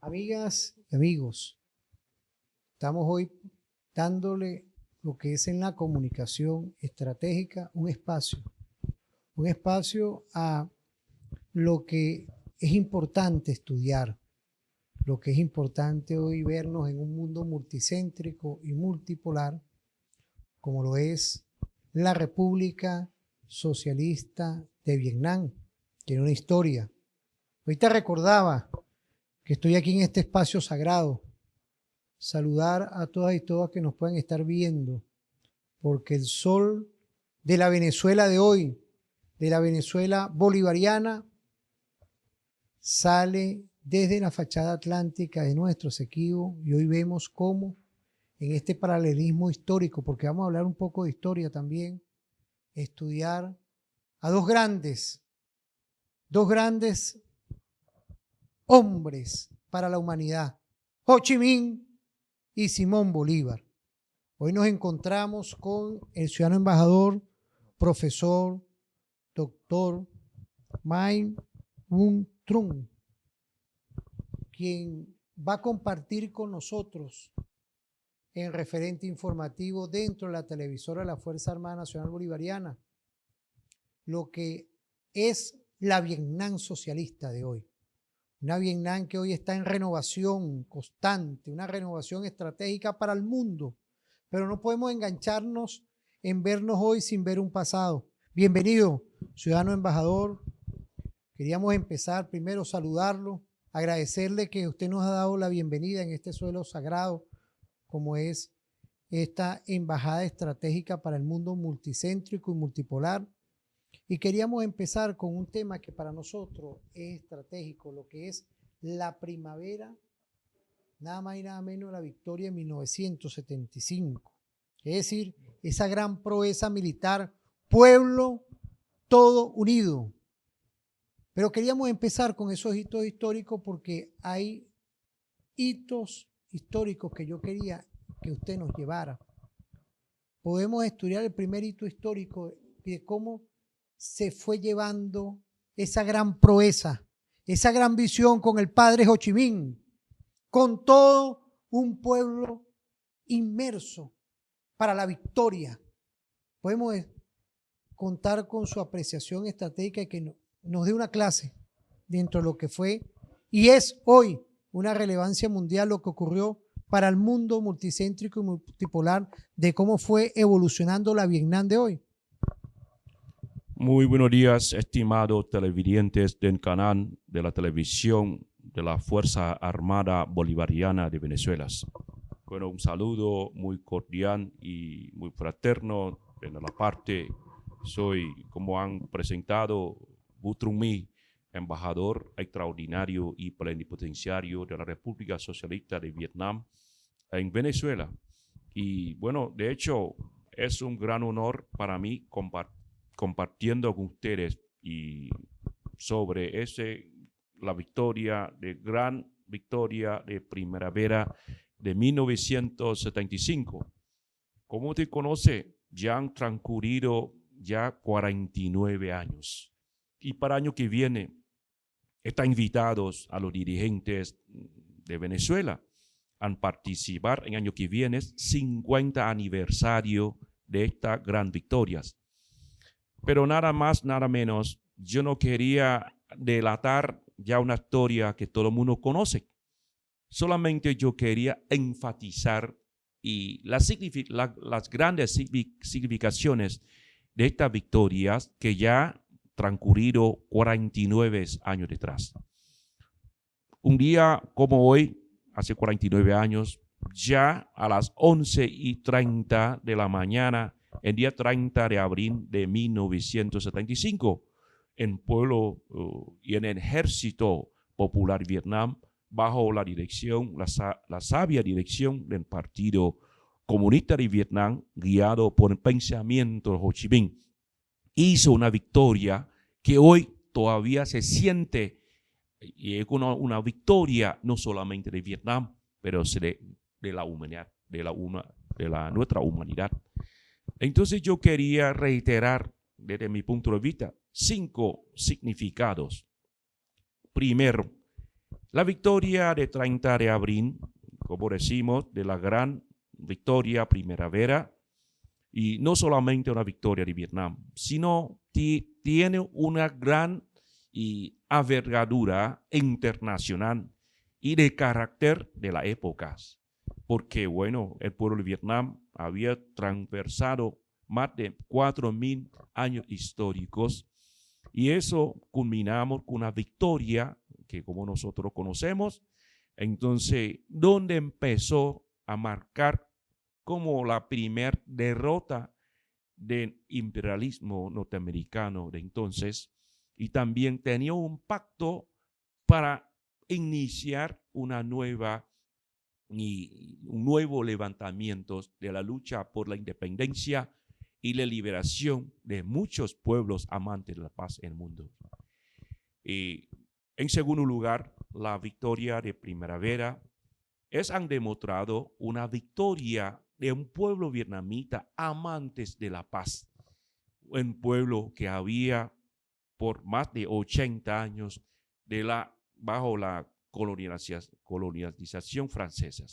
Amigas y amigos, estamos hoy dándole lo que es en la comunicación estratégica un espacio a lo que es importante estudiar, lo que es importante hoy vernos en un mundo multicéntrico y multipolar, como lo es la República Socialista de Vietnam. Tiene una historia. Ahorita recordaba que estoy aquí en este espacio sagrado. Saludar a todas y todas que nos puedan estar viendo, porque el sol de la Venezuela de hoy, de la Venezuela bolivariana, sale desde la fachada atlántica de nuestro Esequibo y hoy vemos cómo en este paralelismo histórico, porque vamos a hablar un poco de historia también, estudiar a dos grandes hombres para la humanidad, Ho Chi Minh y Simón Bolívar. Hoy nos encontramos con el ciudadano embajador, profesor, doctor Mai Nguyen Trung, quien va a compartir con nosotros en referente informativo dentro de la televisora de la Fuerza Armada Nacional Bolivariana lo que es la Vietnam socialista de hoy. Una Vietnam que hoy está en renovación constante, una renovación estratégica para el mundo, pero no podemos engancharnos en vernos hoy sin ver un pasado. Bienvenido, ciudadano embajador. Queríamos empezar primero saludarlo, agradecerle que usted nos ha dado la bienvenida en este suelo sagrado, como es esta embajada estratégica para el mundo multicéntrico y multipolar. Y queríamos empezar con un tema que para nosotros es estratégico, lo que es la primavera, nada más y nada menos la victoria en 1975. Es decir, esa gran proeza militar, pueblo todo unido. Pero queríamos empezar con esos hitos históricos porque hay hitos históricos que yo quería que usted nos llevara. Podemos estudiar el primer hito histórico de cómo se fue llevando esa gran proeza, esa gran visión con el padre Ho Chi Minh, con todo un pueblo inmerso para la victoria. Podemos contar con su apreciación estratégica y que nos dé una clase dentro de lo que fue y es hoy una relevancia mundial lo que ocurrió para el mundo multicéntrico y multipolar de cómo fue evolucionando la Vietnam de hoy. Muy buenos días, estimados televidentes del canal de la televisión de la Fuerza Armada Bolivariana de Venezuela. Bueno, un saludo muy cordial y muy fraterno de la parte. Soy, como han presentado, Vu Trung My, embajador extraordinario y plenipotenciario de la República Socialista de Vietnam en Venezuela. Y bueno, de hecho, es un gran honor para mí compartiendo con ustedes y sobre la gran victoria de primavera de 1975. Como usted conoce, ya han transcurrido ya 49 años. Y para el año que viene están invitados a los dirigentes de Venezuela a participar en el año que viene 50 aniversario de estas gran victorias. Pero nada más, nada menos, yo no quería delatar ya una historia que todo el mundo conoce. Solamente yo quería enfatizar y las grandes significaciones de estas victorias que ya transcurrido 49 años detrás. Un día como hoy, hace 49 años, ya a las 11:30 de la mañana, el día 30 de abril de 1975, en pueblo y en el Ejército Popular Vietnam, bajo la dirección, la sabia dirección del Partido Comunista de Vietnam, guiado por el pensamiento de Ho Chi Minh, hizo una victoria que hoy todavía se siente, y es una victoria no solamente de Vietnam, pero de la humanidad, de nuestra humanidad. Entonces yo quería reiterar desde mi punto de vista 5 significados. Primero, La victoria de 30 de abril, como decimos, de la gran victoria primavera, y no solamente una victoria de Vietnam, sino tiene una gran envergadura internacional y de carácter de las épocas. Porque, bueno, el pueblo de Vietnam había transversado más de 4.000 años históricos y eso culminamos con una victoria que como nosotros conocemos, entonces, donde empezó a marcar como la primera derrota del imperialismo norteamericano de entonces, y también tenía un pacto para iniciar una nueva y un nuevo levantamiento de la lucha por la independencia y la liberación de muchos pueblos amantes de la paz en el mundo. Y en segundo lugar, la victoria de primavera han demostrado una victoria de un pueblo vietnamita amantes de la paz, un pueblo que había por más de 80 años bajo la colonización francesa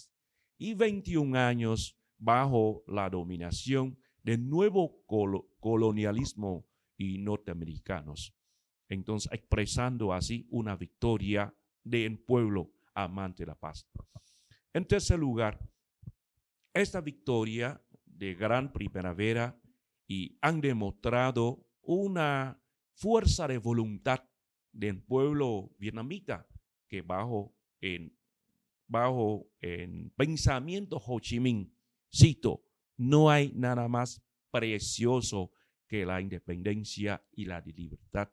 y 21 años bajo la dominación del nuevo colonialismo y norteamericanos. Entonces, expresando así una victoria del pueblo amante de la paz. En tercer lugar, esta victoria de gran primavera han demostrado una fuerza de voluntad del pueblo vietnamita que bajo el pensamiento Ho Chi Minh, cito, no hay nada más precioso que la independencia y la libertad,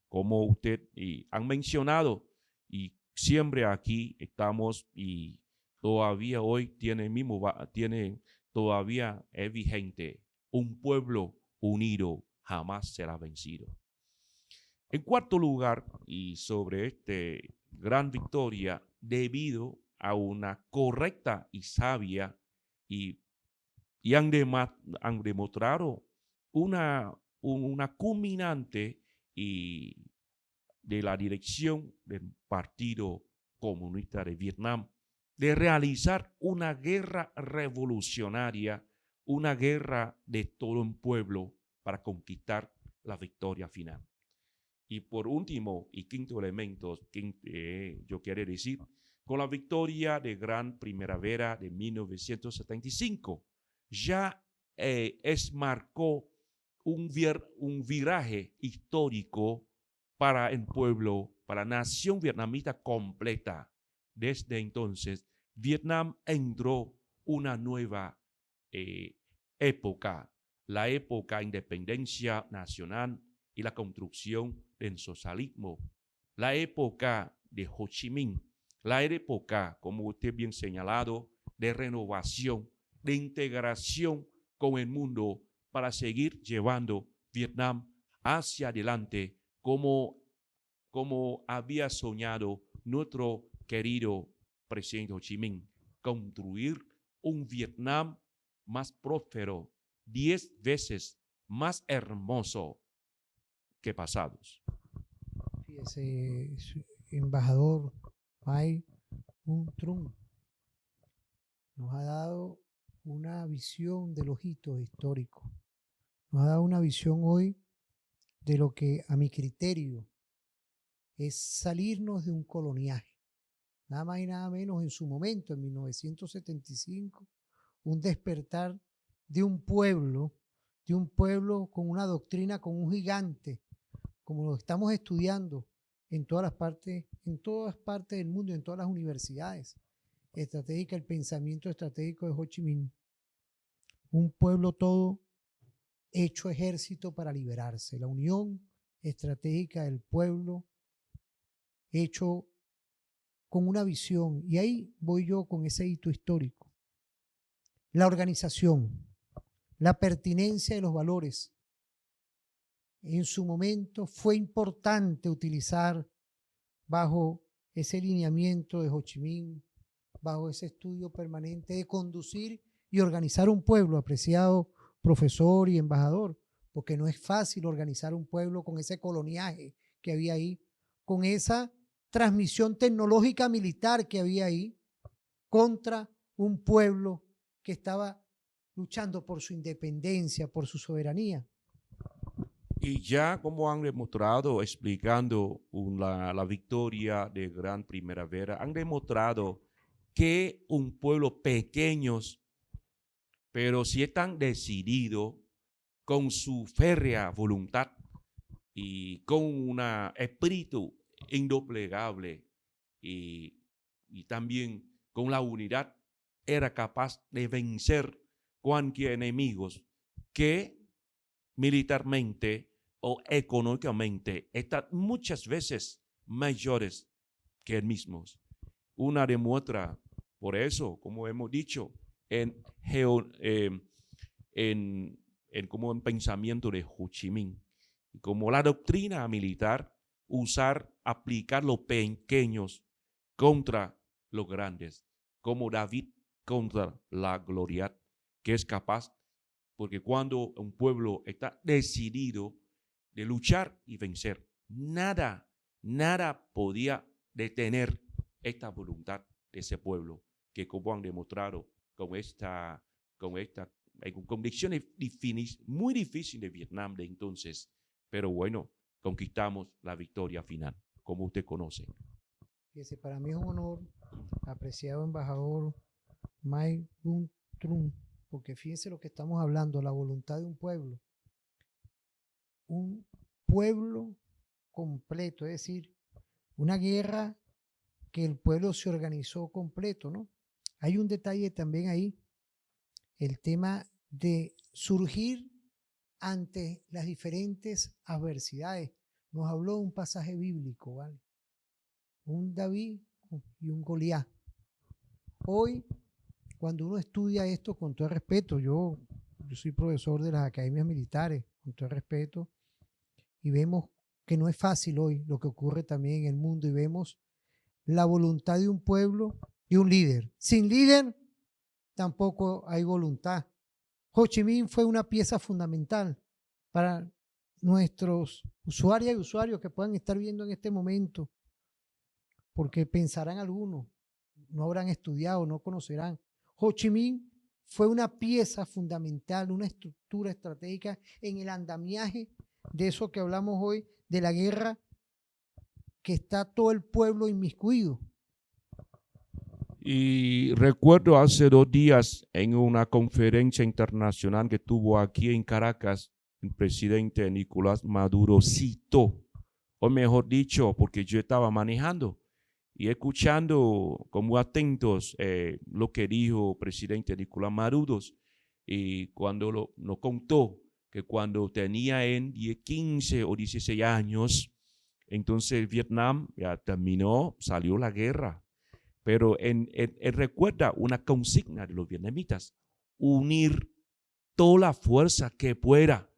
como usted han mencionado, y siempre aquí estamos y todavía hoy todavía es vigente, un pueblo unido jamás será vencido. En cuarto lugar, y sobre esta gran victoria, debido a una correcta y sabia y han demostrado una culminante de la dirección del Partido Comunista de Vietnam de realizar una guerra revolucionaria, una guerra de todo un pueblo para conquistar la victoria final. Y por último y quinto elemento, yo quiero decir, con la victoria de Gran Primavera de 1975, ya marcó un viraje histórico para el pueblo, para la nación vietnamita completa. Desde entonces, Vietnam entró una nueva época, la época de independencia nacional y la construcción del socialismo, la época de Ho Chi Minh, la época, como usted bien señalado, de renovación, de integración con el mundo para seguir llevando Vietnam hacia adelante como había soñado nuestro querido presidente Ho Chi Minh, construir un Vietnam más próspero, 10 veces más hermoso que pasados. Fíjese, embajador Mai Un Trung nos ha dado una visión de los hitos históricos, nos ha dado una visión hoy de lo que a mi criterio es salirnos de un coloniaje, nada más y nada menos en su momento, en 1975, un despertar de un pueblo con una doctrina, con un gigante, como lo estamos estudiando en todas partes del mundo, en todas las universidades. Estratégica, el pensamiento estratégico de Ho Chi Minh. Un pueblo todo hecho ejército para liberarse. La unión estratégica del pueblo hecho con una visión. Y ahí voy yo con ese hito histórico. La organización, la pertinencia de los valores. En su momento fue importante utilizar bajo ese lineamiento de Ho Chi Minh, bajo ese estudio permanente de conducir y organizar un pueblo, apreciado profesor y embajador, porque no es fácil organizar un pueblo con ese coloniaje que había ahí, con esa transmisión tecnológica militar que había ahí contra un pueblo que estaba luchando por su independencia, por su soberanía. Y ya como han demostrado, explicando la victoria de Gran Primavera, han demostrado que un pueblo pequeño, pero si están decididos con su férrea voluntad y con un espíritu indoblegable y también con la unidad, era capaz de vencer cualquier enemigo que militarmente o económicamente están muchas veces mayores que el mismo. Una demuestra, por eso, como hemos dicho, como un pensamiento de Ho Chi Minh, como la doctrina militar, aplicar los pequeños contra los grandes, como David contra la Goliat, que es capaz, porque cuando un pueblo está decidido de luchar y vencer, nada podía detener esta voluntad de ese pueblo, que como han demostrado con condiciones muy difíciles de Vietnam de entonces, pero bueno, conquistamos la victoria final, como usted conoce. Fíjese, para mí es un honor, apreciado embajador Mai Bun Trung, porque fíjense lo que estamos hablando, la voluntad de un pueblo completo, es decir, una guerra que el pueblo se organizó completo, ¿no? Hay un detalle también ahí, el tema de surgir ante las diferentes adversidades. Nos habló de un pasaje bíblico, ¿vale? Un David y un Goliat. Hoy, cuando uno estudia esto, con todo el respeto, yo soy profesor de las academias militares, con todo el respeto, y vemos que no es fácil hoy lo que ocurre también en el mundo, y vemos la voluntad de un pueblo y un líder. Sin líder tampoco hay voluntad. Ho Chi Minh fue una pieza fundamental para nuestros usuarias y usuarios que puedan estar viendo en este momento, porque pensarán algunos, no habrán estudiado, no conocerán. Ho Chi Minh fue una pieza fundamental, una estructura estratégica en el andamiaje de eso que hablamos hoy, de la guerra que está todo el pueblo inmiscuido. Y recuerdo hace 2 días en una conferencia internacional que tuvo aquí en Caracas, el presidente Nicolás Maduro citó, o mejor dicho, porque yo estaba manejando y escuchando como atentos lo que dijo el presidente Nicolás Maduro, y cuando nos contó que cuando tenía en 15 o 16 años, entonces Vietnam ya terminó, salió la guerra. Pero él recuerda una consigna de los vietnamitas: unir toda la fuerza que pueda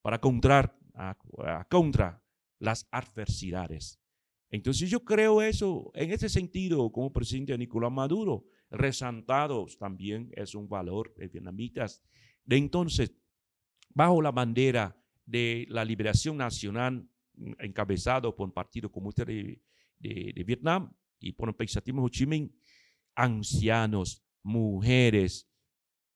para contra las adversidades. Entonces yo creo eso, en ese sentido, como presidente Nicolás Maduro, resaltados también es un valor de vietnamitas. De entonces, bajo la bandera de la liberación nacional, encabezado por el Partido Comunista de Vietnam, y por el pensativo Ho Chi Minh, ancianos, mujeres,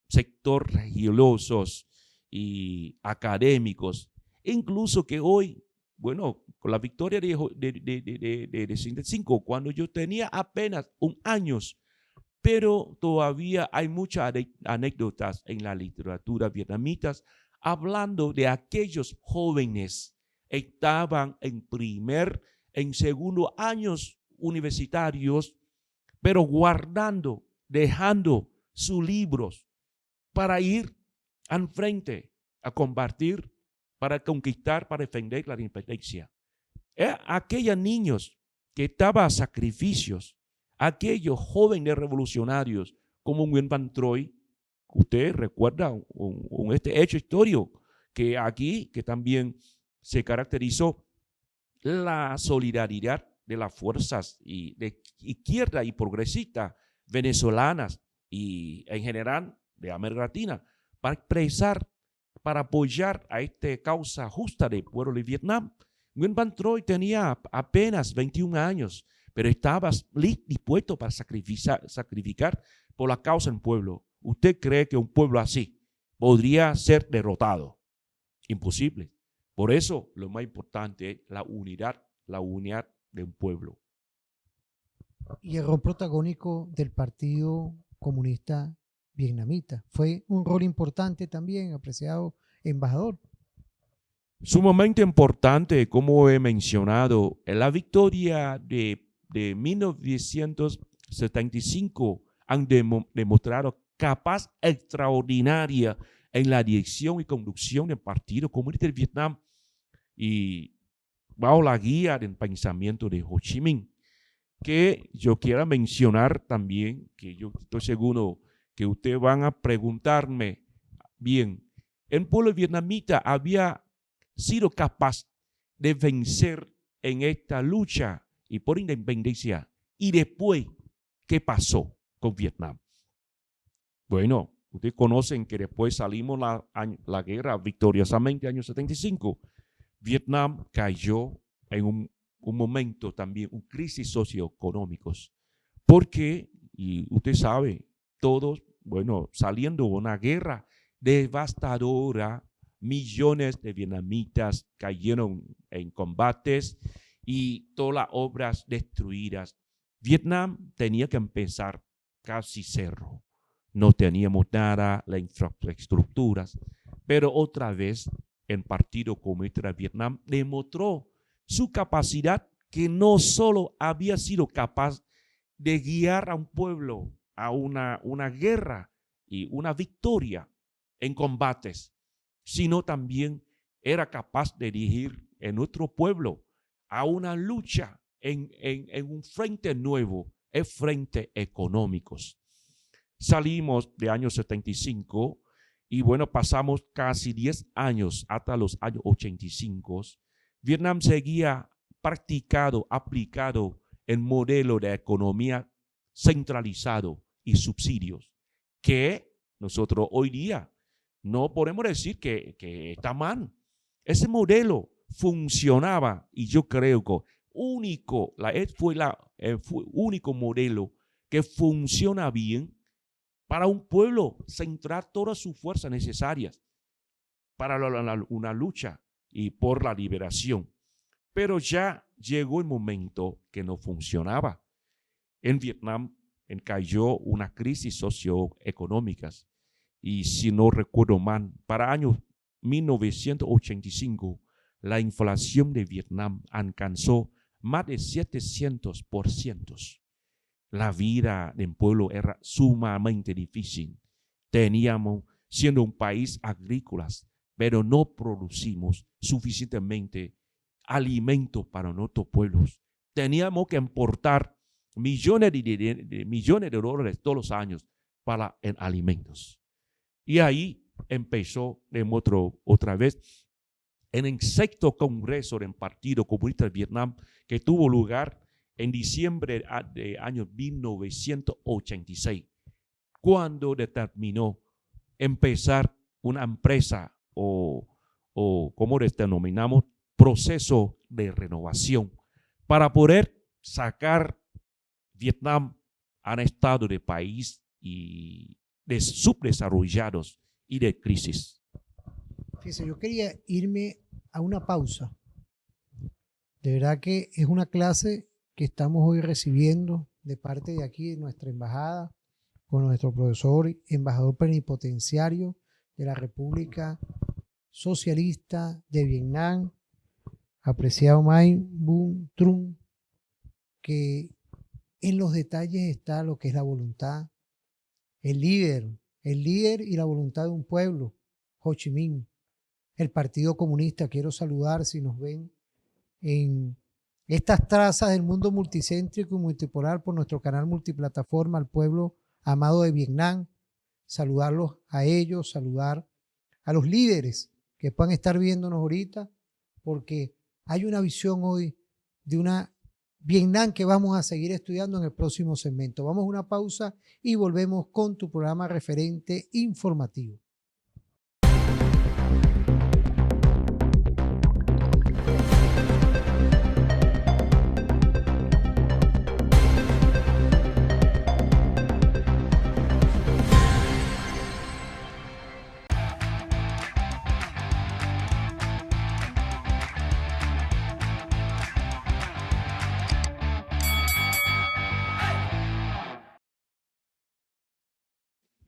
sectores religiosos y académicos, incluso que hoy, bueno, con la victoria de 65, cuando yo tenía apenas 1 año, pero todavía hay muchas anécdotas en la literatura vietnamitas hablando de aquellos jóvenes que estaban en segundo años universitarios, pero dejando sus libros para ir al frente a combatir, para conquistar, para defender la independencia. Aquellos niños que estaban a sacrificios, aquellos jóvenes revolucionarios como Nguyen Van Troy, usted recuerda este hecho histórico que aquí, que también se caracterizó la solidaridad de las fuerzas de izquierda y progresistas venezolanas y en general de América Latina para expresar, para apoyar a esta causa justa del pueblo de Vietnam. Nguyen Van Troy tenía apenas 21 años, pero estaba dispuesto para sacrificar por la causa del pueblo. ¿Usted cree que un pueblo así podría ser derrotado? Imposible. Por eso lo más importante es la unidad de un pueblo. Y el rol protagónico del Partido Comunista Vietnamita fue un rol importante también, apreciado embajador. Sumamente importante, como he mencionado, la victoria de 1975 han demostrado capacidad extraordinaria en la dirección y conducción del Partido Comunista de Vietnam y bajo la guía del pensamiento de Ho Chi Minh, que yo quiero mencionar también, que yo estoy seguro que ustedes van a preguntarme, bien, el pueblo vietnamita había sido capaz de vencer en esta lucha y por independencia. Y después, ¿qué pasó con Vietnam? Bueno, ustedes conocen que después salimos la guerra victoriosamente en el año 75. Vietnam cayó en un momento también, un crisis socioeconómicos. Porque, y usted sabe, todos, bueno, saliendo de una guerra devastadora, millones de vietnamitas cayeron en combates y todas las obras destruidas. Vietnam tenía que empezar casi cero. No teníamos nada, las infraestructuras, pero otra vez el Partido Comunista de Vietnam demostró su capacidad, que no solo había sido capaz de guiar a un pueblo a una guerra y una victoria en combates, sino también era capaz de dirigir en nuestro pueblo a una lucha en un frente nuevo, el frente económicos. Salimos de años 75 y bueno, pasamos casi 10 años hasta los años 85. Vietnam seguía aplicado el modelo de economía centralizado y subsidios, que nosotros hoy día no podemos decir que está mal. Ese modelo funcionaba y yo creo que fue el único modelo que funciona bien para un pueblo centrar todas sus fuerzas necesarias para una lucha y por la liberación. Pero ya llegó el momento que no funcionaba. En Vietnam cayó una crisis socioeconómica y si no recuerdo mal, para años 1985, la inflación de Vietnam alcanzó más de 700%. La vida del pueblo era sumamente difícil. Teníamos, siendo un país agrícola, pero no producimos suficientemente alimento para nuestros pueblos. Teníamos que importar millones de dólares todos los años para alimentos. Y ahí empezó otra vez en el sexto congreso del Partido Comunista de Vietnam, que tuvo lugar en diciembre de año 1986, cuando determinó empezar una empresa o como les denominamos, proceso de renovación para poder sacar Vietnam a un estado de país y de subdesarrollados y de crisis. Fíjese, yo quería irme a una pausa. De verdad que es una clase que estamos hoy recibiendo de parte de aquí, de nuestra embajada, con nuestro profesor, embajador plenipotenciario de la República Socialista de Vietnam, apreciado Mai Bun Trung, que en los detalles está lo que es la voluntad, el líder y la voluntad de un pueblo, Ho Chi Minh, el Partido Comunista. Quiero saludar, si nos ven en estas trazas del mundo multicéntrico y multipolar por nuestro canal multiplataforma, al pueblo amado de Vietnam, saludarlos a ellos, saludar a los líderes que puedan estar viéndonos ahorita, porque hay una visión hoy de una Vietnam que vamos a seguir estudiando en el próximo segmento. Vamos a una pausa y volvemos con tu programa referente informativo.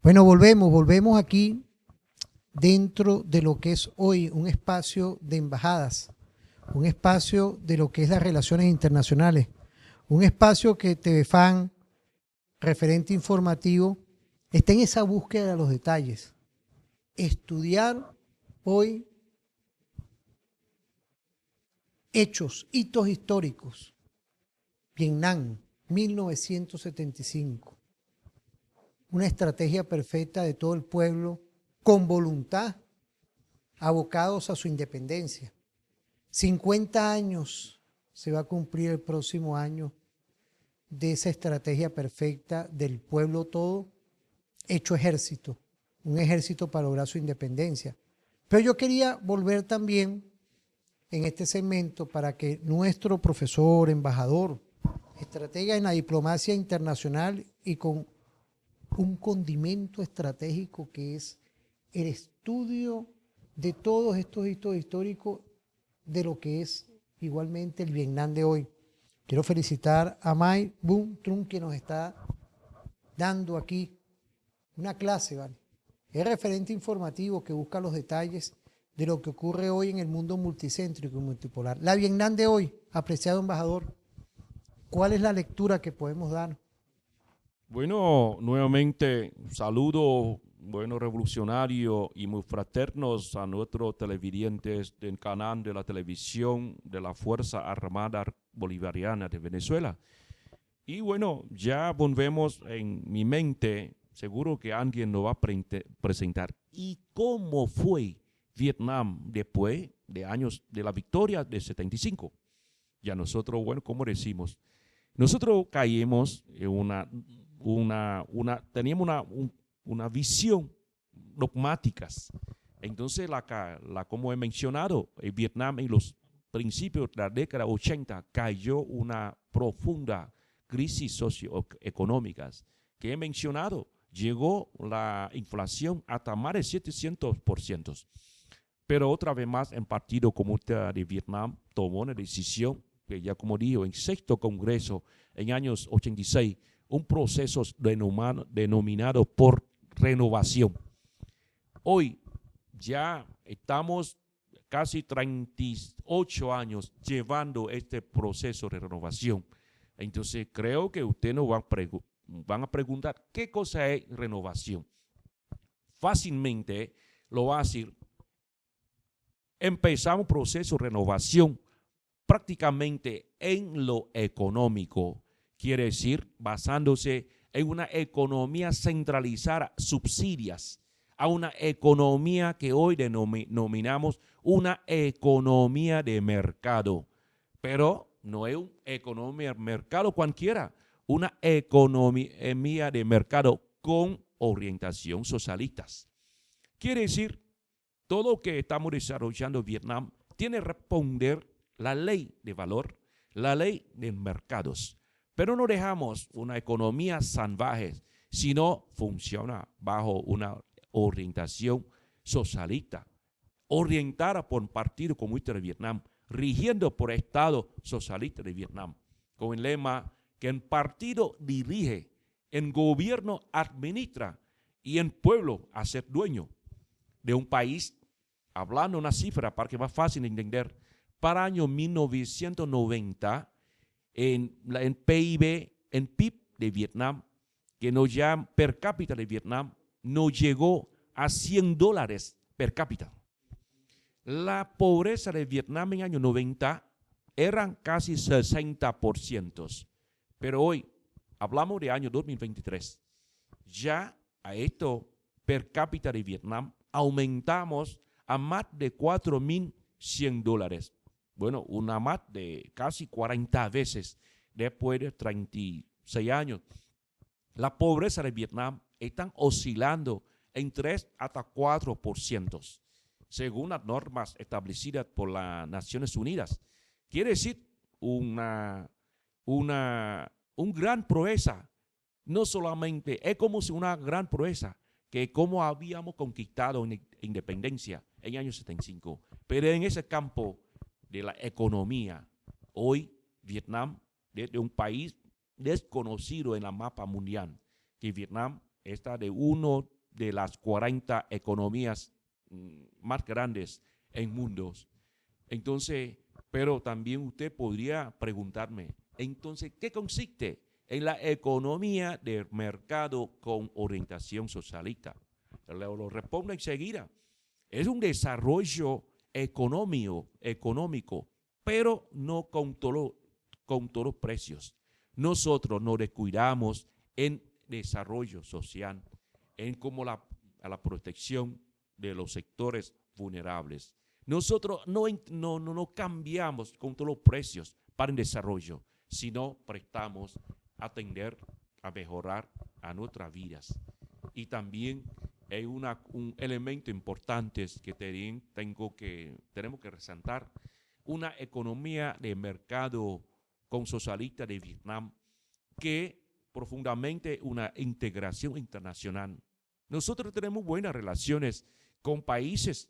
Bueno, volvemos aquí dentro de lo que es hoy un espacio de embajadas, un espacio de lo que es las relaciones internacionales, un espacio que TVFAN, referente informativo, está en esa búsqueda de los detalles. Estudiar hoy hechos, hitos históricos. Vietnam, 1975. Una estrategia perfecta de todo el pueblo con voluntad, abocados a su independencia. 50 años se va a cumplir el próximo año de esa estrategia perfecta del pueblo todo hecho ejército, un ejército para lograr su independencia. Pero yo quería volver también en este segmento para que nuestro profesor, embajador, estratega en la diplomacia internacional y con un condimento estratégico que es el estudio de todos estos hitos históricos de lo que es igualmente el Vietnam de hoy. Quiero felicitar a Mai Bun Trung que nos está dando aquí una clase, ¿vale? Es referente informativo que busca los detalles de lo que ocurre hoy en el mundo multicéntrico y multipolar. La Vietnam de hoy, apreciado embajador, ¿cuál es la lectura que podemos dar? Bueno, nuevamente saludo, bueno, revolucionario y muy fraternos a nuestros televidentes del canal de la televisión de la Fuerza Armada Bolivariana de Venezuela. Y bueno, ya volvemos en mi mente, seguro que alguien nos va a presentar. ¿Y cómo fue Vietnam después de años de la victoria de 75? Ya nosotros, bueno, como decimos, nosotros caímos en teníamos una visión dogmática. Entonces, como he mencionado, Vietnam en los principios de la década 80 cayó una profunda crisis socioeconómica que he mencionado. Llegó la inflación hasta más de 700%. Pero otra vez más, el Partido Comunista de Vietnam tomó una decisión que ya como dijo, en sexto congreso en años 86, un proceso denominado por renovación. Hoy ya estamos casi 38 años llevando este proceso de renovación. Entonces creo que ustedes nos van a preguntar qué cosa es renovación. Fácilmente lo va a decir. Empezamos un proceso de renovación prácticamente en lo económico, quiere decir basándose en una economía centralizada, subsidias, a una economía que hoy denominamos una economía de mercado, pero no es una economía de mercado cualquiera, una economía de mercado con orientación socialista. Quiere decir, todo lo que estamos desarrollando en Vietnam tiene que responder la ley de valor, la ley de mercados. Pero no dejamos una economía salvaje, sino funciona bajo una orientación socialista, orientada por el Partido Comunista de Vietnam, rigiendo por el Estado Socialista de Vietnam, con el lema que el partido dirige, el gobierno administra y el pueblo a ser dueño de un país, hablando una cifra para que sea más fácil de entender. Para el año 1990, en PIB, en PIB de Vietnam, que nos llama per cápita de Vietnam, nos llegó a $100 per cápita. La pobreza de Vietnam en el año 90 eran casi 60%. Pero hoy, hablamos de año 2023, ya a esto per cápita de Vietnam aumentamos a más de $4.100. Bueno, una más de casi 40 veces después de 36 años. La pobreza de Vietnam está oscilando en 3 hasta 4%, según las normas establecidas por las Naciones Unidas. Quiere decir un gran proeza. No solamente es como si una gran proeza, que como habíamos conquistado independencia en el año 75, pero en ese campo de la economía, hoy Vietnam, desde un país desconocido en la mapa mundial, que Vietnam esta de una de las 40 economías más grandes en mundos. Entonces, pero también usted podría preguntarme, entonces, ¿qué consiste en la economía de mercado con orientación socialista? Lo respondo enseguida. Es un desarrollo económico, pero no con todos los precios. Nosotros nos descuidamos en desarrollo social, en como a la protección de los sectores vulnerables. Nosotros no cambiamos con todos los precios para el desarrollo, sino prestamos a atender, a mejorar a nuestras vidas. Y también hay un elemento importante que tenemos que resaltar, una economía de mercado con socialista de Vietnam que profundamente una integración internacional. Nosotros tenemos buenas relaciones con países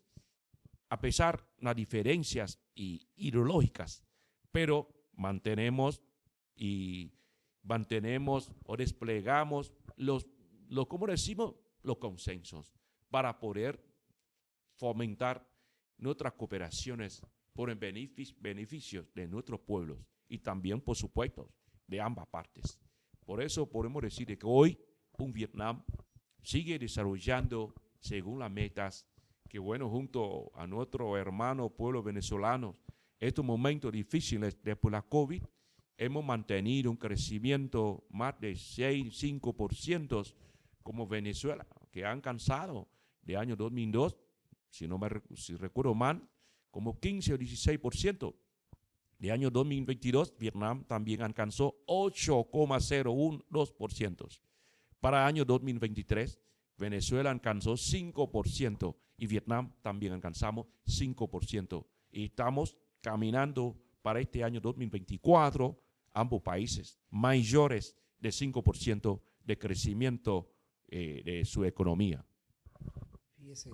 a pesar de las diferencias ideológicas, pero mantenemos o desplegamos como decimos, los consensos para poder fomentar nuestras cooperaciones por el beneficio de nuestros pueblos y también, por supuesto, de ambas partes. Por eso podemos decir que hoy un Vietnam sigue desarrollando según las metas que, bueno, junto a nuestro hermano pueblo venezolano, estos momentos difíciles después de la COVID, hemos mantenido un crecimiento más de 6-5% como Venezuela, que ha alcanzado de año 2002, si recuerdo mal, como 15 o 16%. De año 2022, Vietnam también alcanzó 8,02%. Para año 2023, Venezuela alcanzó 5% y Vietnam también alcanzamos 5%. Y estamos caminando para este año 2024, ambos países mayores de 5% de crecimiento de su economía. Fíjese,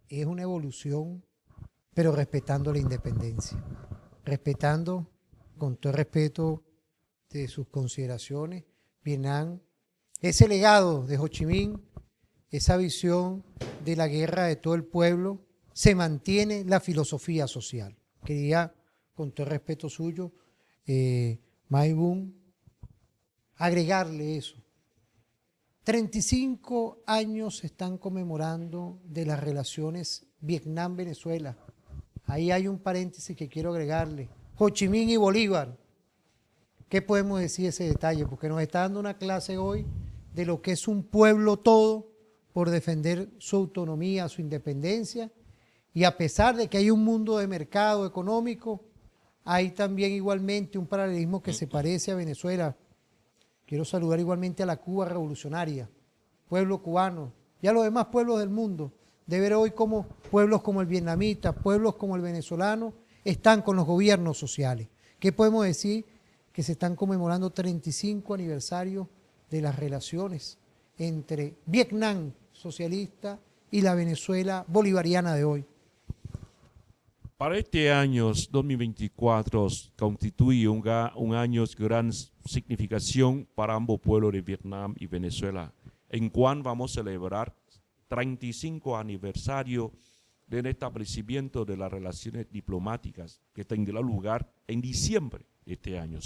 es una evolución, pero respetando la independencia, respetando, con todo el respeto de sus consideraciones, Vietnam, ese legado de Ho Chi Minh, esa visión de la guerra de todo el pueblo, se mantiene la filosofía social. Quería, con todo el respeto suyo, Mai Bun, agregarle eso. 35 años se están conmemorando de las relaciones Vietnam-Venezuela. Ahí hay un paréntesis que quiero agregarle. Ho Chi Minh y Bolívar. ¿Qué podemos decir de ese detalle? Porque nos está dando una clase hoy de lo que es un pueblo todo por defender su autonomía, su independencia. Y a pesar de que hay un mundo de mercado económico, hay también igualmente un paralelismo que se parece a Venezuela. Quiero saludar igualmente a la Cuba revolucionaria, pueblo cubano, y a los demás pueblos del mundo, de ver hoy cómo pueblos como el vietnamita, pueblos como el venezolano, están con los gobiernos sociales. ¿Qué podemos decir? Que se están conmemorando 35 aniversarios de las relaciones entre Vietnam socialista y la Venezuela bolivariana de hoy. Para este año 2024 constituye un año de gran significación para ambos pueblos de Vietnam y Venezuela, en cual vamos a celebrar 35 aniversario del establecimiento de las relaciones diplomáticas que tendrá lugar en diciembre de este año.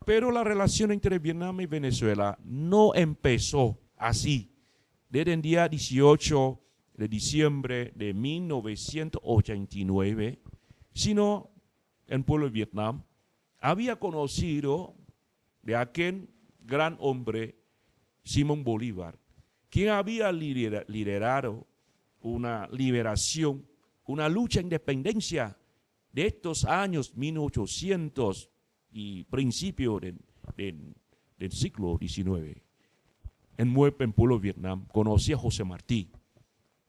Pero la relación entre Vietnam y Venezuela no empezó así. Desde el día 18 de diciembre de 1989, sino el pueblo de Vietnam había conocido de aquel gran hombre, Simón Bolívar, quien había liderado una liberación, una lucha de independencia de estos años 1800 y principio del siglo XIX. En pueblo de Vietnam conocía a José Martí,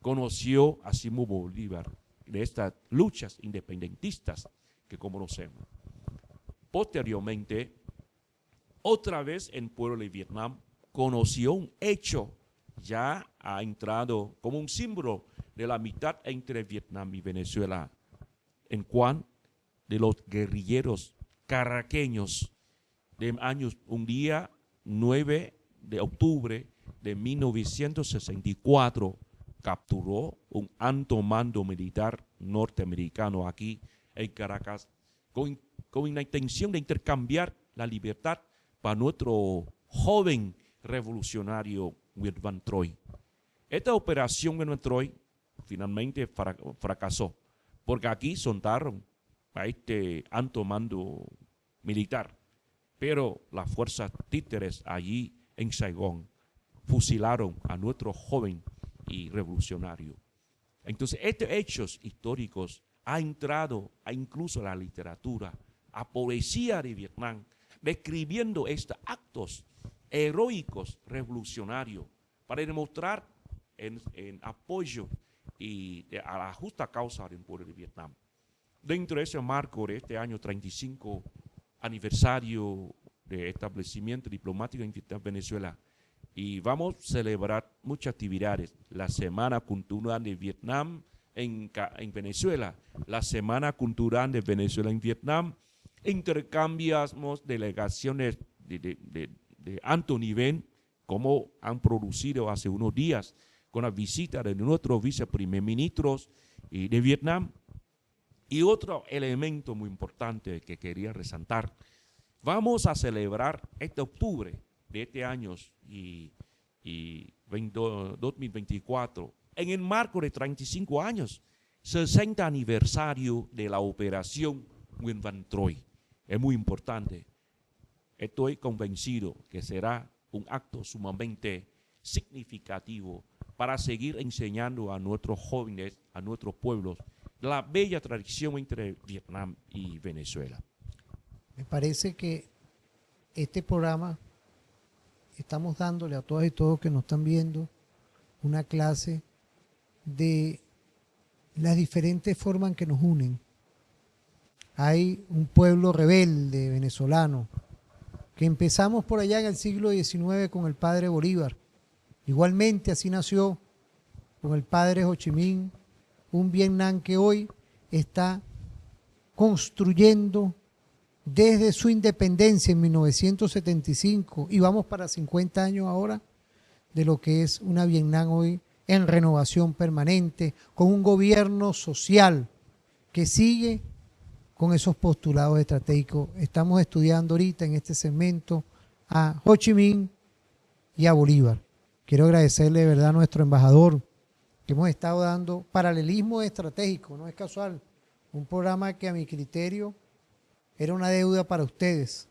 conoció a Simón Bolívar de estas luchas independentistas que conocemos. Posteriormente, otra vez en pueblo de Vietnam conoció un hecho, ya ha entrado como un símbolo de la amistad entre Vietnam y Venezuela, en cuanto de los guerrilleros caraqueños de años, un día 9 de octubre de 1964 capturó un alto mando militar norteamericano aquí en Caracas con la intención de intercambiar la libertad para nuestro joven revolucionario Nguyễn Văn Trôi. Esta operación Nguyễn Văn Trôi finalmente fracasó, porque aquí soltaron a este alto mando militar, pero las fuerzas títeres allí en Saigón fusilaron a nuestro joven y revolucionario. Entonces, estos hechos históricos han entrado incluso a la literatura, a poesía de Vietnam, describiendo estos actos heroicos revolucionarios para demostrar en apoyo a la justa causa del pueblo de Vietnam. Dentro de ese marco de este año 35 aniversario de establecimiento diplomático en Venezuela, y vamos a celebrar muchas actividades. La Semana Cultural de Vietnam en Venezuela, la Semana Cultural de Venezuela en Vietnam, intercambiamos delegaciones de alto nivel, como han producido hace unos días con la visita de nuestros viceprimer ministros de Vietnam. Y otro elemento muy importante que quería resaltar, vamos a celebrar este octubre de este año y 2024, en el marco de 35 años, 60 aniversario de la operación Nguyễn Văn Trôi. Es muy importante. Estoy convencido que será un acto sumamente significativo para seguir enseñando a nuestros jóvenes, a nuestros pueblos, la bella tradición entre Vietnam y Venezuela. Me parece que este programa estamos dándole a todas y todos que nos están viendo una clase de las diferentes formas en que nos unen. Hay un pueblo rebelde venezolano que empezamos por allá en el siglo XIX con el padre Bolívar. Igualmente así nació con el padre Ho Chi Minh, un Vietnam que hoy está construyendo desde su independencia en 1975 y vamos para 50 años ahora de lo que es una Vietnam hoy en renovación permanente, con un gobierno social que sigue con esos postulados estratégicos. Estamos estudiando ahorita en este segmento a Ho Chi Minh y a Bolívar. Quiero agradecerle de verdad a nuestro embajador que hemos estado dando paralelismo estratégico, no es casual, un programa que a mi criterio era una deuda para ustedes,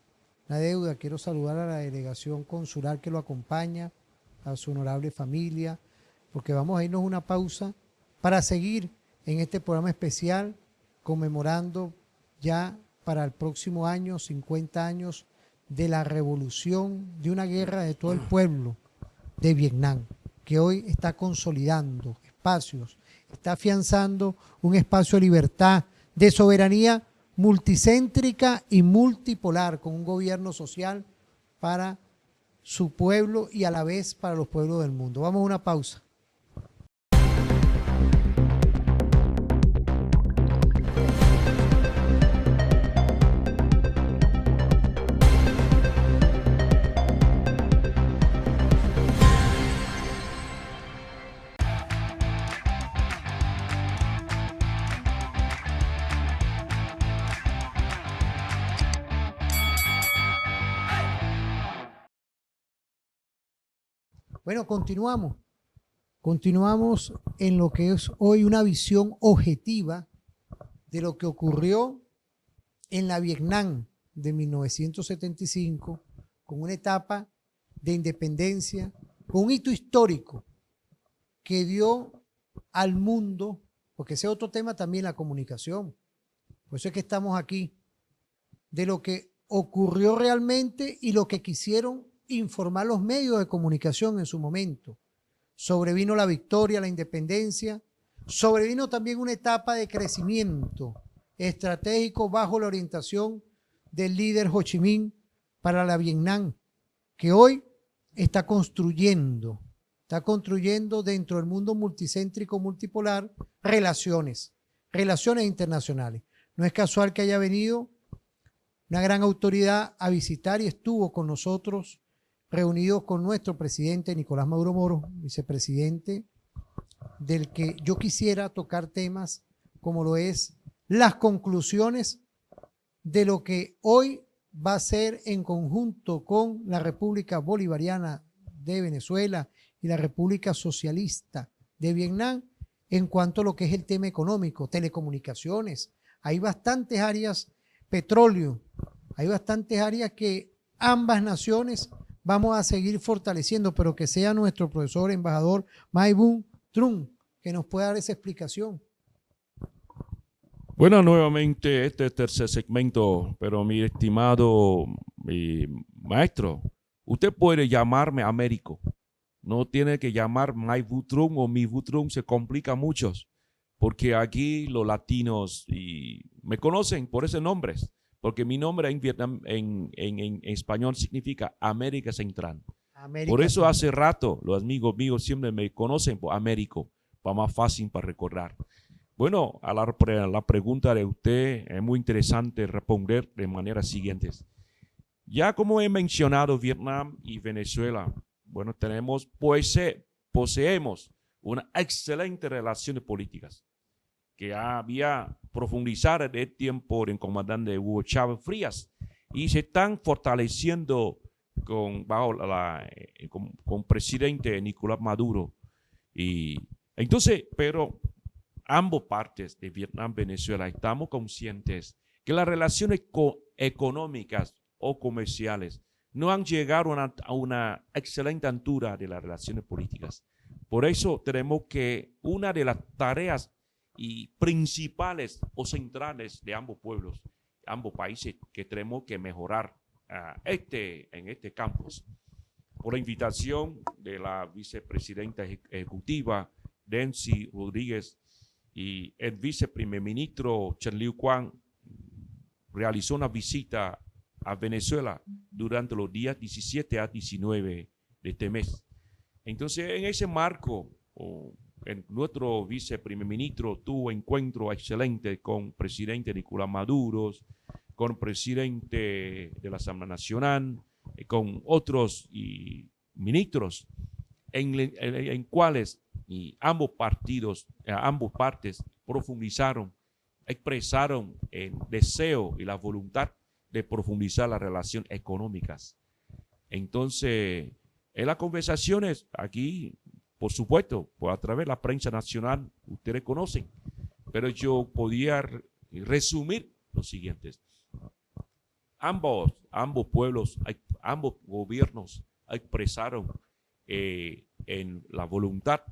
una deuda. Quiero saludar a la delegación consular que lo acompaña, a su honorable familia, porque vamos a irnos a una pausa para seguir en este programa especial conmemorando ya para el próximo año 50 años de la revolución, de una guerra de todo el pueblo de Vietnam, que hoy está consolidando espacios, está afianzando un espacio de libertad, de soberanía multicéntrica y multipolar, con un gobierno social para su pueblo y a la vez para los pueblos del mundo. Vamos a una pausa. Bueno, continuamos en lo que es hoy una visión objetiva de lo que ocurrió en la Vietnam de 1975, con una etapa de independencia, con un hito histórico que dio al mundo, porque ese es otro tema también, la comunicación. Por eso es que estamos aquí, de lo que ocurrió realmente y lo que quisieron informar los medios de comunicación en su momento. Sobrevino la victoria, la independencia, sobrevino también una etapa de crecimiento estratégico bajo la orientación del líder Ho Chi Minh para la Vietnam, que hoy está construyendo dentro del mundo multicéntrico, multipolar, relaciones internacionales. No es casual que haya venido una gran autoridad a visitar y estuvo con nosotros reunidos con nuestro presidente Nicolás Maduro Moro, vicepresidente, del que yo quisiera tocar temas como lo es las conclusiones de lo que hoy va a ser en conjunto con la República Bolivariana de Venezuela y la República Socialista de Vietnam en cuanto a lo que es el tema económico, telecomunicaciones. Hay bastantes áreas, petróleo, hay bastantes áreas que ambas naciones vamos a seguir fortaleciendo, pero que sea nuestro profesor embajador Mai Bun Trung que nos pueda dar esa explicación. Bueno, nuevamente este tercer segmento, pero mi estimado maestro, usted puede llamarme Américo. No tiene que llamar Mai Butrum o Mi Butrum, se complica mucho, porque aquí los latinos me conocen por ese nombre, porque mi nombre en Vietnam, en español significa América Central. América Por eso Central. hace rato los amigos míos siempre me conocen por Américo, para más fácil para recordar. Bueno, a la pregunta de usted es muy interesante responder de manera siguiente. Ya como he mencionado Vietnam y Venezuela, bueno, poseemos una excelente relaciones políticas que había profundizado desde el tiempo del comandante Hugo Chávez Frías y se están fortaleciendo con presidente Nicolás Maduro. Y entonces, pero ambas partes de Vietnam y Venezuela estamos conscientes que las relaciones económicas o comerciales no han llegado a una excelente altura de las relaciones políticas. Por eso tenemos que una de las tareas principales o centrales de ambos pueblos, ambos países, que tenemos que mejorar en este campus. Por la invitación de la vicepresidenta ejecutiva, Dency Rodríguez, y el viceprimer ministro Chen Liu Quang realizó una visita a Venezuela durante los días 17 a 19 de este mes. Entonces, en ese marco, nuestro viceprimer ministro tuvo encuentro excelente con el presidente Nicolás Maduro, con el presidente de la Asamblea Nacional, con otros ministros, en cuales ambos partes profundizaron, expresaron el deseo y la voluntad de profundizar las relaciones económicas. Entonces, en las conversaciones aquí, por supuesto, a través de la prensa nacional, ustedes conocen, pero yo podía resumir lo siguiente. Ambos pueblos, ambos gobiernos expresaron en la voluntad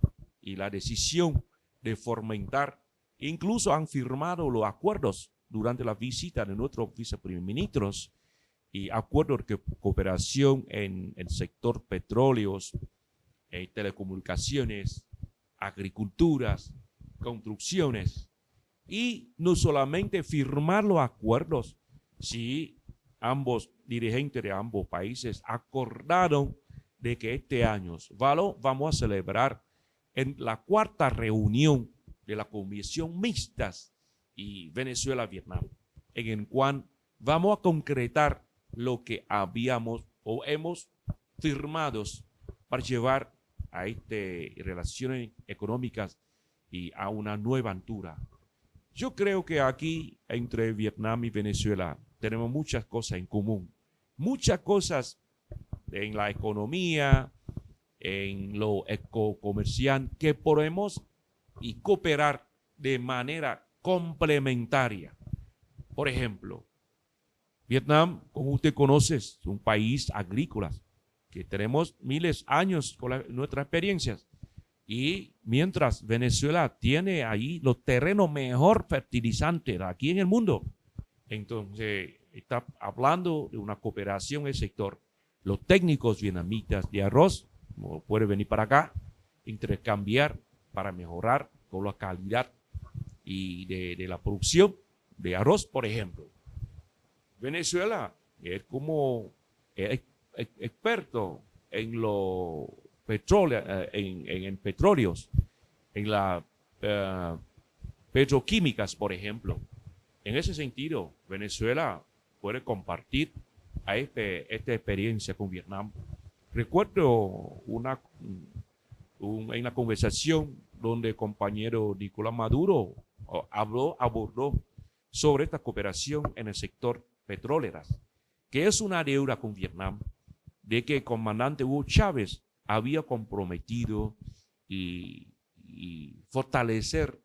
y la decisión de fomentar, incluso han firmado los acuerdos durante la visita de nuestros viceprimer ministros y acuerdos de cooperación en el sector petróleos, telecomunicaciones, agriculturas, construcciones, y no solamente firmar los acuerdos, si ambos dirigentes de ambos países acordaron de que este año vamos a celebrar en la cuarta reunión de la Comisión Mixtas y Venezuela-Vietnam, en el cual vamos a concretar lo que habíamos o hemos firmado para llevar a relaciones económicas y a una nueva altura. Yo creo que aquí, entre Vietnam y Venezuela, tenemos muchas cosas en común, muchas cosas en la economía, en lo comercial, que podemos cooperar de manera complementaria. Por ejemplo, Vietnam, como usted conoce, es un país agrícola, que tenemos miles de años con nuestras experiencias. Y mientras Venezuela tiene ahí los terrenos mejor fertilizantes aquí en el mundo, entonces está hablando de una cooperación en el sector. Los técnicos vietnamitas de arroz pueden venir para acá, intercambiar para mejorar con la calidad y de la producción de arroz, por ejemplo. Venezuela es como experto en los en petróleos, en las petroquímicas, por ejemplo. En ese sentido, Venezuela puede compartir esta experiencia con Vietnam. Recuerdo en la conversación donde el compañero Nicolás Maduro abordó sobre esta cooperación en el sector petroleras, que es una deuda con Vietnam, de que el comandante Hugo Chávez había comprometido y fortalecer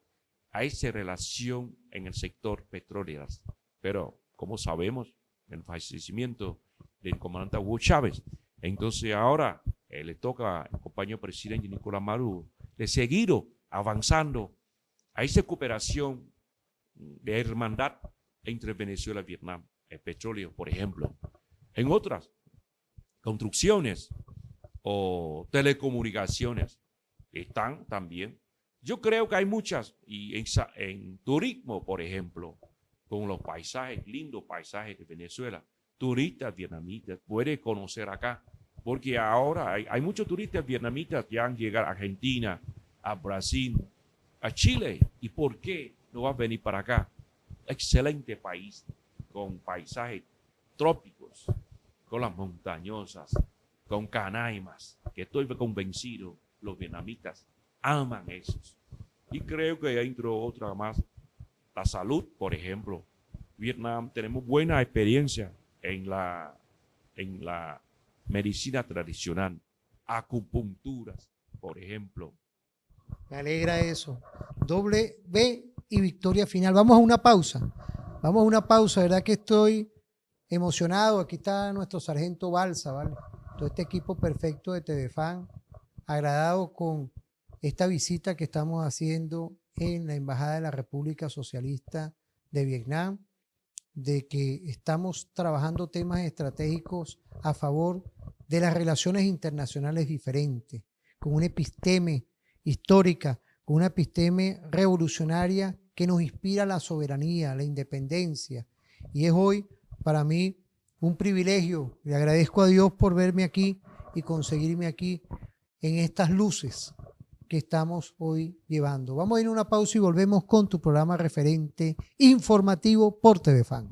a esa relación en el sector petroleras. Pero, como sabemos, el fallecimiento del comandante Hugo Chávez, entonces ahora le toca al compañero presidente Nicolás Maduro de seguir avanzando a esa cooperación de hermandad entre Venezuela y Vietnam, el petróleo, por ejemplo, en otras construcciones o telecomunicaciones están también. Yo creo que hay muchas, y en turismo, por ejemplo, con los paisajes, lindos paisajes de Venezuela, turistas vietnamitas pueden conocer acá, porque ahora hay muchos turistas vietnamitas que han llegado a Argentina, a Brasil, a Chile. ¿Y por qué no van a venir para acá? Excelente país, con paisajes trópicos, con las montañosas, con canaimas, que estoy convencido, los vietnamitas aman esos. Y creo que dentro otra más, la salud, por ejemplo. Vietnam tenemos buena experiencia en la medicina tradicional, acupunturas, por ejemplo. Me alegra eso. Doble B y victoria final. Vamos a una pausa. Vamos a una pausa, ¿verdad? Que estoy emocionado. Aquí está nuestro sargento Balsa, ¿vale? Todo este equipo perfecto de TVFAN, agradado con esta visita que estamos haciendo en la Embajada de la República Socialista de Vietnam, de que estamos trabajando temas estratégicos a favor de las relaciones internacionales diferentes, con una episteme histórica, con una episteme revolucionaria que nos inspira la soberanía, la independencia. Y es hoy para mí un privilegio. Le agradezco a Dios por verme aquí y conseguirme aquí en estas luces que estamos hoy llevando. Vamos a ir a una pausa y volvemos con tu programa referente informativo por TVFAN.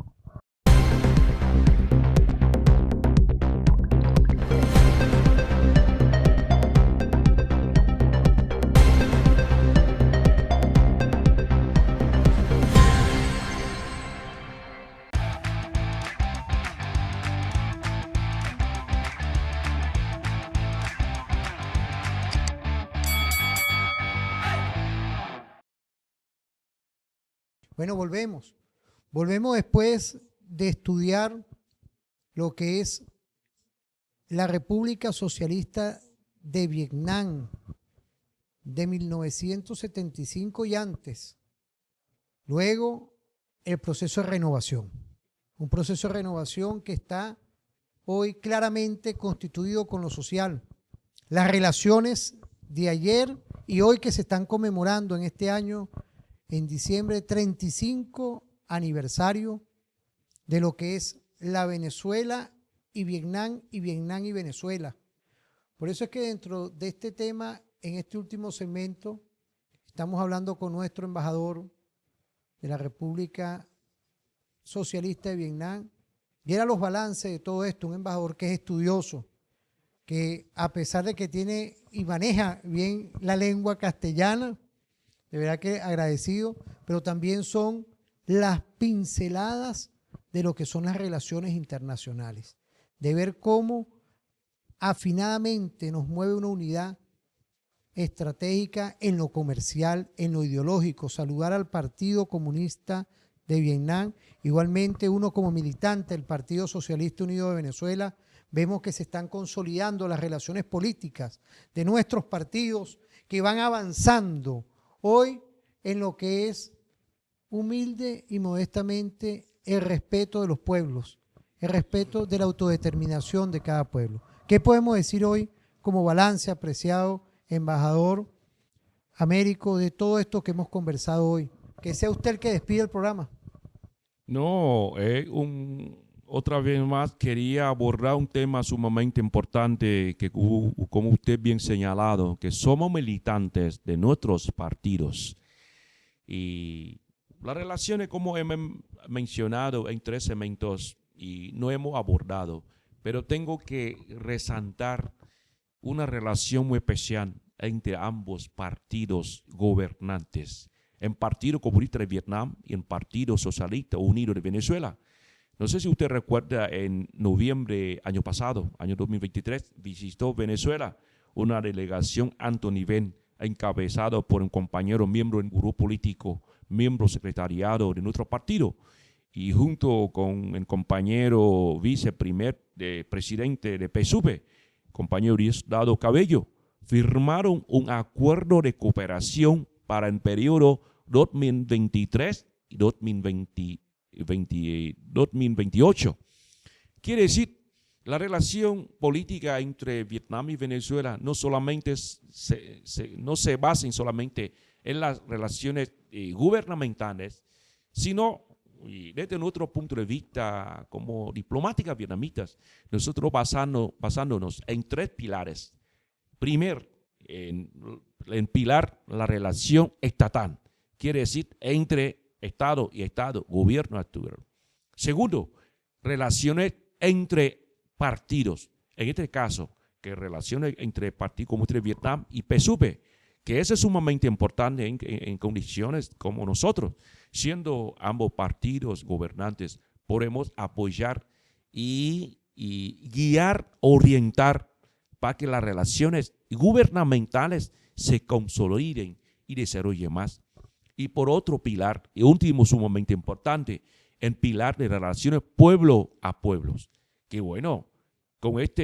Bueno, volvemos. Volvemos después de estudiar lo que es la República Socialista de Vietnam de 1975 y antes. Luego, el proceso de renovación. Un proceso de renovación que está hoy claramente constituido con lo social. Las relaciones de ayer y hoy que se están conmemorando en este año, en diciembre, 35 aniversario de lo que es la Venezuela y Vietnam y Vietnam y Venezuela. Por eso es que dentro de este tema, en este último segmento, estamos hablando con nuestro embajador de la República Socialista de Vietnam, y era los balances de todo esto, un embajador que es estudioso, que a pesar de que tiene y maneja bien la lengua castellana, de verdad que agradecido, pero también son las pinceladas de lo que son las relaciones internacionales, de ver cómo afinadamente nos mueve una unidad estratégica en lo comercial, en lo ideológico. Saludar al Partido Comunista de Vietnam, igualmente uno como militante del Partido Socialista Unido de Venezuela, vemos que se están consolidando las relaciones políticas de nuestros partidos que van avanzando hoy en lo que es humilde y modestamente el respeto de los pueblos, el respeto de la autodeterminación de cada pueblo. ¿Qué podemos decir hoy como balance, apreciado embajador Américo, de todo esto que hemos conversado hoy? Que sea usted el que despide el programa. No, otra vez más quería abordar un tema sumamente importante que, como usted bien señalado, que somos militantes de nuestros partidos. Y las relaciones, como hemos mencionado en 3 segmentos y no hemos abordado, pero tengo que resaltar una relación muy especial entre ambos partidos gobernantes, el Partido Comunista de Vietnam y el Partido Socialista Unido de Venezuela. No sé si usted recuerda, en noviembre año pasado, año 2023, visitó Venezuela una delegación alto nivel encabezado por un compañero miembro del grupo político, miembro secretariado de nuestro partido, y junto con el compañero presidente de PSUV, compañero Diosdado Cabello, firmaron un acuerdo de cooperación para el periodo 2023 y 2028. Quiere decir, la relación política entre Vietnam y Venezuela no solamente no se basa solamente en las relaciones gubernamentales, sino, y desde nuestro punto de vista como diplomáticas vietnamitas, nosotros basándonos en tres pilares. Primero, en pilar la relación estatal, quiere decir entre Estado y Estado, gobierno actual. Segundo, relaciones entre partidos. En este caso, que relaciones entre Partido Comunista de Vietnam y PSUV, que eso es sumamente importante en condiciones como nosotros, siendo ambos partidos gobernantes, podemos apoyar y guiar, orientar para que las relaciones gubernamentales se consoliden y desarrollen más. Y por otro pilar, y último sumamente importante, el pilar de relaciones pueblo a pueblos. Que bueno, con esta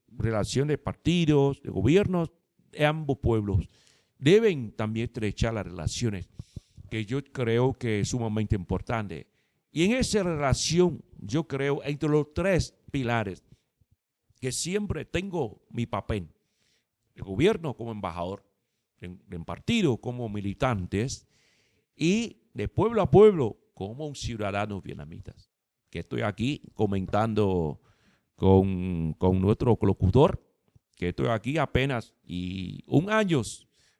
relación de partidos, de gobiernos, de ambos pueblos, deben también estrechar las relaciones, que yo creo que es sumamente importante. Y en esa relación, yo creo, entre los tres pilares, que siempre tengo mi papel, el gobierno como embajador, en partido como militantes, y de pueblo a pueblo como un ciudadano vietnamita, que estoy aquí comentando con nuestro locutor, que estoy aquí apenas y un año.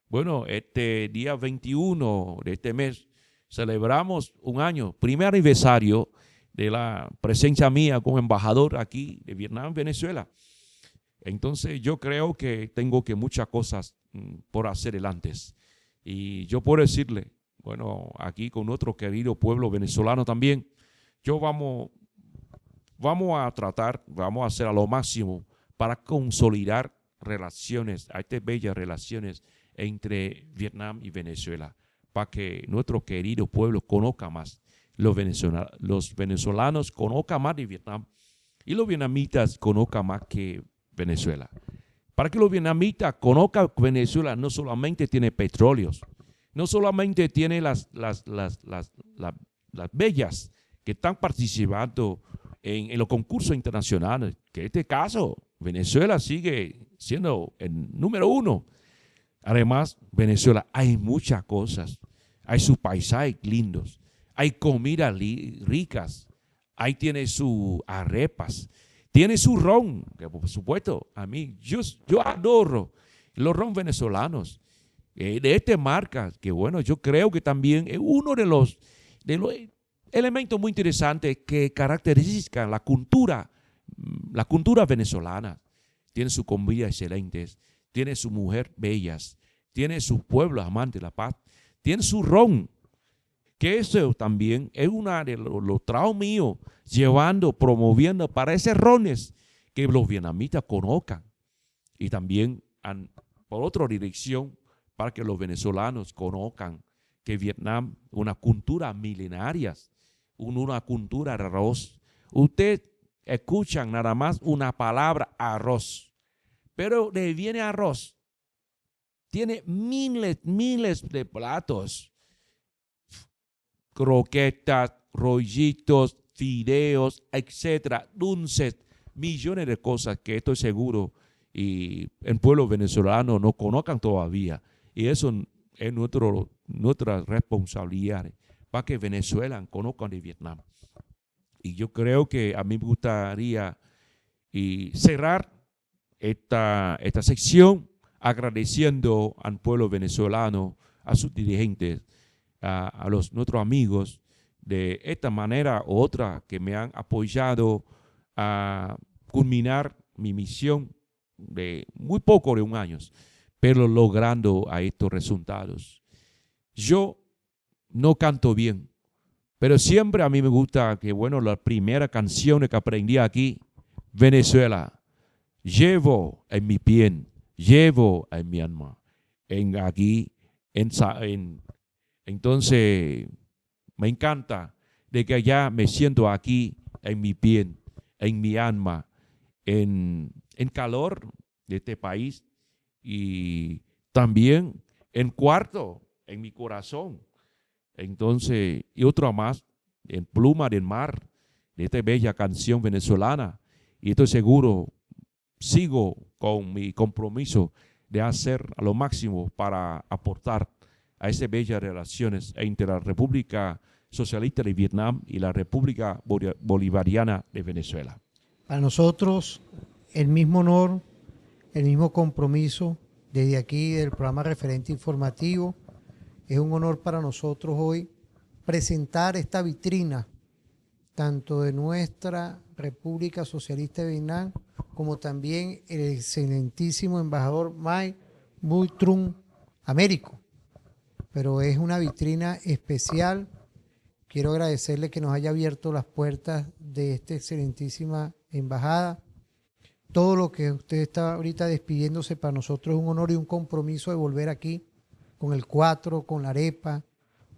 Bueno, este día 21 de este mes celebramos un año, primer aniversario de la presencia mía como embajador aquí de Vietnam, Venezuela. Entonces yo creo que tengo que muchas cosas por hacer adelante. Y yo puedo decirle, bueno, aquí con nuestro querido pueblo venezolano también, yo vamos a tratar, vamos a hacer a lo máximo para consolidar relaciones, estas bellas relaciones entre Vietnam y Venezuela, para que nuestro querido pueblo conozca más, los venezolanos conozcan más de Vietnam y los vietnamitas conozcan más que Venezuela. Para que los vietnamitas conozcan Venezuela, no solamente tiene petróleos, no solamente tiene las bellas que están participando en los concursos internacionales, que en este caso Venezuela sigue siendo el número uno. Además, Venezuela hay muchas cosas, hay sus paisajes lindos, hay comidas ricas, ahí tiene sus arepas, tiene su ron, que por supuesto a mí, yo adoro los ron venezolanos, de esta marca, que bueno, yo creo que también es uno de los elementos muy interesantes que caracterizan la cultura venezolana. Tiene sus comidas excelentes, tiene sus mujeres bellas, tiene sus pueblos amantes de la paz, tiene su ron, que eso también es uno de los trabajos míos, promoviendo para esos rones que los vietnamitas conozcan. Y también, por otra dirección, para que los venezolanos conozcan que Vietnam es una cultura milenaria, una cultura de arroz. Usted escuchan nada más una palabra arroz, pero de ahí viene arroz. Tiene miles de platos, croquetas, rollitos, fideos, etcétera, dulces, millones de cosas que estoy seguro y el pueblo venezolano no conozcan todavía. Y eso es nuestra responsabilidad para que Venezuela conozcan de Vietnam. Y yo creo que a mí me gustaría cerrar esta sección agradeciendo al pueblo venezolano, a sus dirigentes, a nuestros amigos, de esta manera u otra que me han apoyado a culminar mi misión de muy poco de un año, pero logrando a estos resultados. Yo no canto bien, pero siempre a mí me gusta que, bueno, la primera canción que aprendí aquí, Venezuela, llevo en mi piel, llevo en mi alma, entonces me encanta de que ya me siento aquí en mi piel, en mi alma, en calor de este país y también en cuarto, en mi corazón. Entonces, y otra más, en Pluma del Mar, de esta bella canción venezolana. Y estoy seguro, sigo con mi compromiso de hacer a lo máximo para aportar a esas bellas relaciones entre la República Socialista de Vietnam y la República Bolivariana de Venezuela. Para nosotros, el mismo honor, el mismo compromiso desde aquí del programa Referente Informativo. Es un honor para nosotros hoy presentar esta vitrina, tanto de nuestra República Socialista de Vietnam, como también el excelentísimo embajador Mai Bui Trung Américo. Pero es una vitrina especial. Quiero agradecerle que nos haya abierto las puertas de esta excelentísima embajada. Todo lo que usted está ahorita despidiéndose para nosotros es un honor y un compromiso de volver aquí con el 4, con la arepa,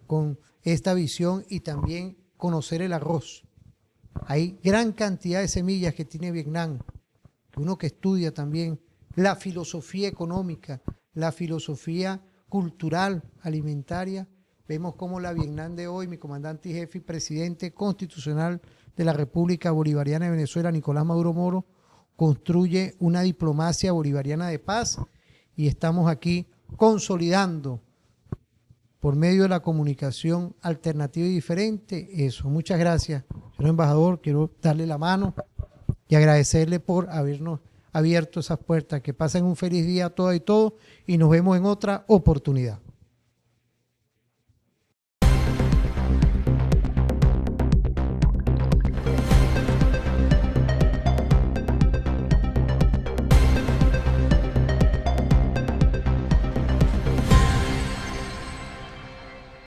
con esta visión y también conocer el arroz. Hay gran cantidad de semillas que tiene Vietnam, uno que estudia también la filosofía económica, la filosofía cultural, alimentaria. Vemos cómo la Vietnam de hoy, mi comandante y jefe y presidente constitucional de la República Bolivariana de Venezuela, Nicolás Maduro Moro, construye una diplomacia bolivariana de paz y estamos aquí consolidando por medio de la comunicación alternativa y diferente eso. Muchas gracias, señor embajador. Quiero darle la mano y agradecerle por habernos abierto esas puertas. Que pasen un feliz día a todas y todos y nos vemos en otra oportunidad.